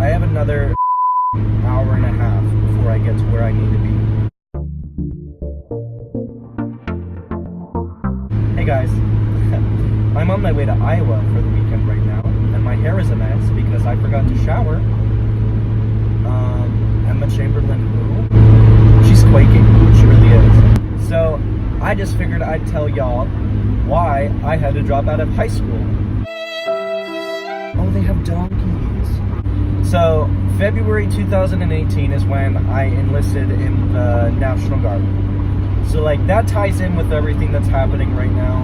I have another hour and a half before I get to where I need to be. Hey guys, I'm on my way to Iowa for the weekend right now, and my hair is a mess because I forgot to shower. Emma Chamberlain, who? She's quaking, she really is. So, I just figured I'd tell y'all why I had to drop out of high school. Oh, they have donkeys. So, February 2018 is when I enlisted in the National Guard. So, like, that ties in with everything that's happening right now.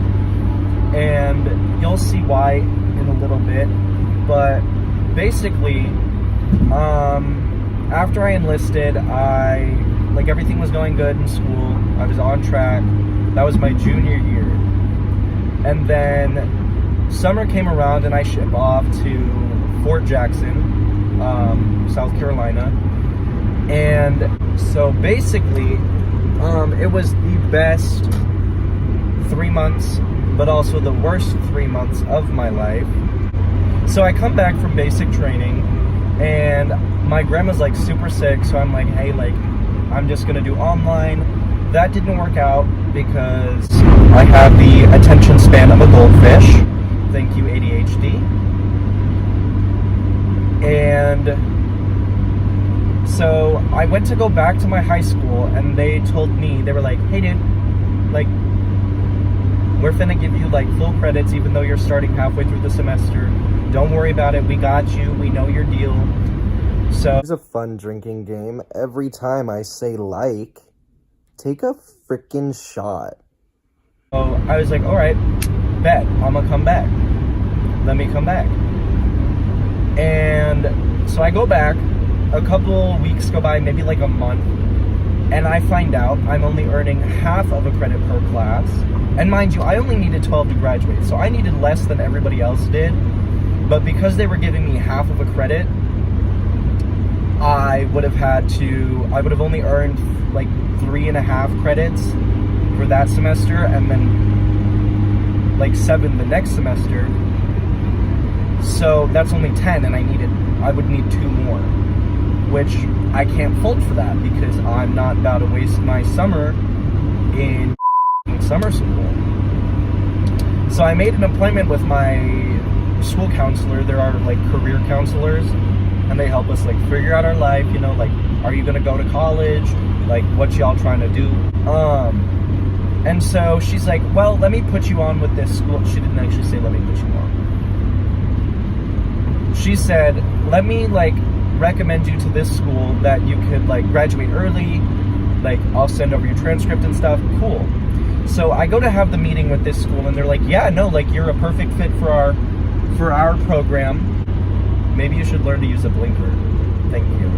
And you'll see why in a little bit. But, basically, after I enlisted, everything was going good in school. I was on track. That was my junior year. And then summer came around and I shipped off to Fort Jackson, South Carolina. And so basically, it was the best 3 months, but also the worst 3 months of my life. So I come back from basic training and my grandma's like super sick. So I'm like, hey, like, I'm just gonna do online. That didn't work out because I have the attention span of a goldfish. Thank you, ADHD. And so I went to go back to my high school and they told me, they were like, hey dude, like, we're finna give you like full credits even though you're starting halfway through the semester. Don't worry about it, we got you, we know your deal. So it's a fun drinking game. Every time I say like, take a freaking shot. So I was like, all right, bet, I'm gonna come back. Let me come back. And so I go back, a couple weeks go by, maybe like a month, and I find out I'm only earning half of a credit per class. And mind you, I only needed 12 to graduate, so I needed less than everybody else did. But because they were giving me half of a credit, I would have only earned like 3.5 credits for that semester, and then like 7 the next semester. So that's only 10, and I would need 2 more, which I can't fold for that because I'm not about to waste my summer in summer school. So I made an appointment with my school counselor. There are like career counselors, and they help us like figure out our life, you know, like, are you gonna go to college? Like, what y'all trying to do? And so she's like, well, let me put you on with this school. She didn't actually say, let me put you on. She said, let me like recommend you to this school that you could like graduate early. Like, I'll send over your transcript and stuff. Cool. So I go to have the meeting with this school and they're like, yeah, no, like, you're a perfect fit for our program. Maybe you should learn to use a blinker. Thank you.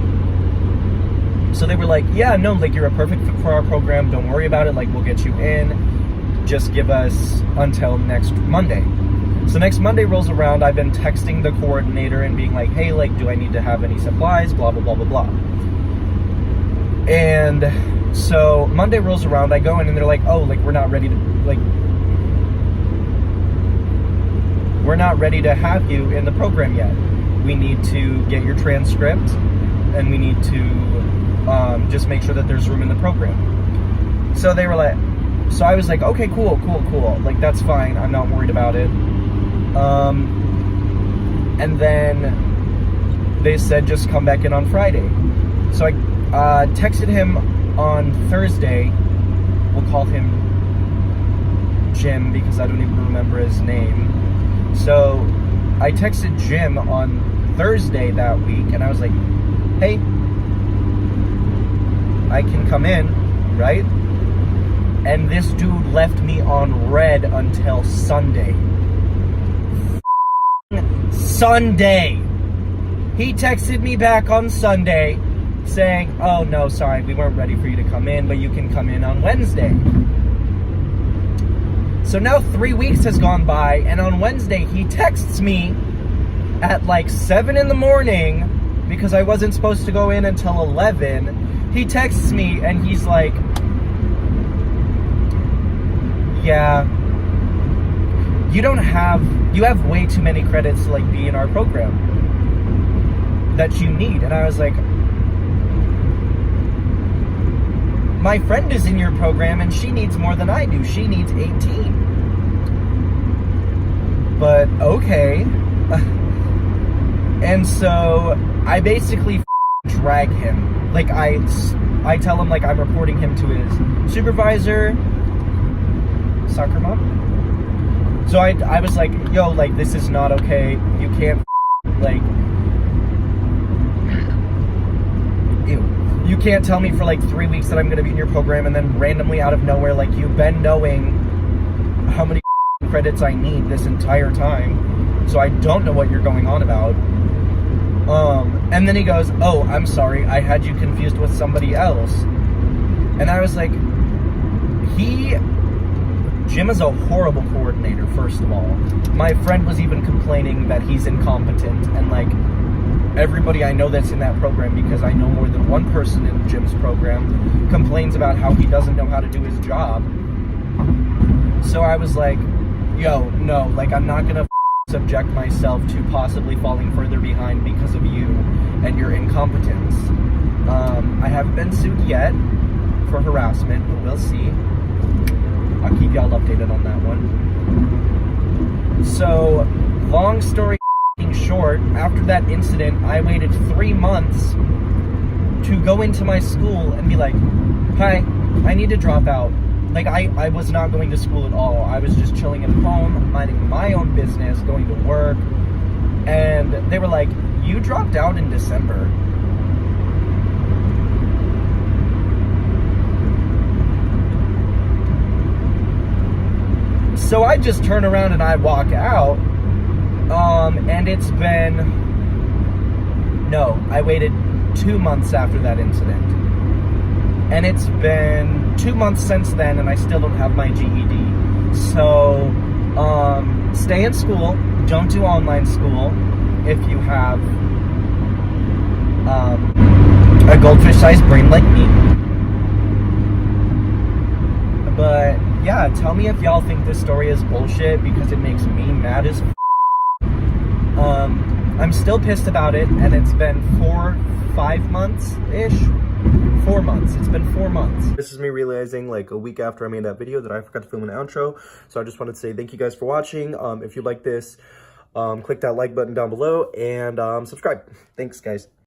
So they were like, yeah, no, like, you're a perfect fit for our program. Don't worry about it. Like, we'll get you in. Just give us until next Monday. So next Monday rolls around. I've been texting the coordinator and being like, hey, like, do I need to have any supplies? Blah, blah, blah, blah, blah. And so Monday rolls around. I go in and they're like, oh, like, we're not ready to have you in the program yet. We need to get your transcript, and we need to just make sure that there's room in the program. So they were like, so I was like, okay, cool. Like, that's fine. I'm not worried about it. And then they said, just come back in on Friday. So I texted him on Thursday. We'll call him Jim because I don't even remember his name. So I texted Jim on Thursday that week, and I was like, hey, I can come in, right? And this dude left me on red until Sunday. Sunday! He texted me back on Sunday saying, oh no, sorry, we weren't ready for you to come in, but you can come in on Wednesday. So now 3 weeks has gone by, and on Wednesday he texts me at like 7 in the morning because I wasn't supposed to go in until 11. He texts me and he's like, yeah, you have way too many credits to like be in our program. that you need. And I was like, my friend is in your program and she needs more than I do. She needs 18. But okay. And so I basically drag him. Like I tell him like I'm reporting him to his supervisor, soccer mom. So I was like, yo, like this is not okay. You can't like, ew. You can't tell me for like 3 weeks that I'm gonna be in your program and then randomly out of nowhere, like you've been knowing how many credits I need this entire time. So I don't know what you're going on about. And then he goes, oh, I'm sorry, I had you confused with somebody else. And I was like, Jim is a horrible coordinator, first of all. My friend was even complaining that he's incompetent, and like, everybody I know that's in that program, because I know more than one person in Jim's program, complains about how he doesn't know how to do his job. So I was like, yo, no, like I'm not gonna subject myself to possibly falling further behind because of you and your incompetence. I haven't been sued yet for harassment, but we'll see. I'll keep y'all updated on that one. So, long story short, after that incident, I waited 3 months to go into my school and be like, hi, I need to drop out. Like, I was not going to school at all. I was just chilling at home, minding my own business, going to work. And they were like, you dropped out in December. So I just turn around and I walk out. And it's been... No, I waited 2 months after that incident. And it's been 2 months since then, and I still don't have my GED. So, stay in school. Don't do online school if you have a goldfish-sized brain like me. But, yeah, tell me if y'all think this story is bullshit, because it makes me mad as I'm still pissed about it, and it's been 5 months-ish? 4 months. It's been 4 months. This is me realizing like a week after I made that video that I forgot to film an outro. So I just wanted to say thank you guys for watching. If you like this, click that like button down below and subscribe. Thanks, guys.